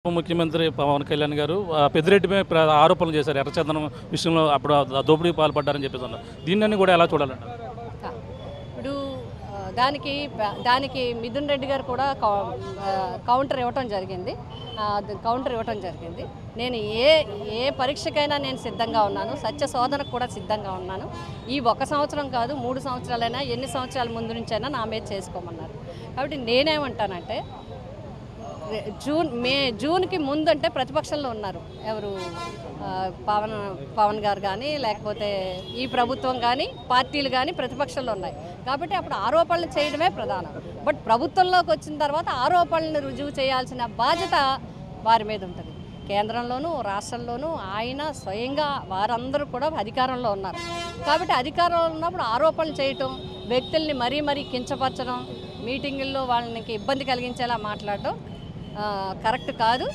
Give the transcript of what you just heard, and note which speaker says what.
Speaker 1: ఉప ముఖ్యమంత్రి పవన్ కళ్యాణ్ గారు పెద్దిరెడ్డిపై ఆరోపణలు చేశారు. ఎర్రచందనం విషయంలో అప్పుడు దోపిడీకి పాల్పడ్డారని చెప్పేసి అన్నారు. దీన్ని కూడా ఎలా చూడాలంట?
Speaker 2: ఇప్పుడు దానికి మిథున్ రెడ్డి గారు కూడా కౌంటర్ ఇవ్వటం జరిగింది. నేను ఏ పరీక్షకైనా నేను సిద్ధంగా ఉన్నాను, సత్య శోధనకు కూడా సిద్ధంగా ఉన్నాను. ఈ 1 సంవత్సరం కాదు 3 సంవత్సరాలైనా ఎన్ని సంవత్సరాల ముందు నుంచైనా నా మీద చేసుకోమన్నారు. కాబట్టి నేనేమంటానంటే జూన్కి ముందు అంటే ప్రతిపక్షంలో ఉన్నారు ఎవరు, పవన్ గారు కానీ లేకపోతే ఈ ప్రభుత్వం కానీ పార్టీలు కానీ ప్రతిపక్షంలో ఉన్నాయి. కాబట్టి అప్పుడు ఆరోపణలు చేయడమే ప్రధానం. బట్ ప్రభుత్వంలోకి వచ్చిన తర్వాత ఆరోపణలను రుజువు చేయాల్సిన బాధ్యత వారి మీద ఉంటుంది. కేంద్రంలోనూ రాష్ట్రంలోనూ ఆయన స్వయంగా వారందరూ కూడా అధికారంలో ఉన్నారు. కాబట్టి అధికారంలో ఉన్నప్పుడు ఆరోపణలు చేయటం, వ్యక్తుల్ని మరీ కించపరచడం, మీటింగుల్లో వాళ్ళకి ఇబ్బంది కలిగించేలా మాట్లాడటం కరెక్ట్ కాదు.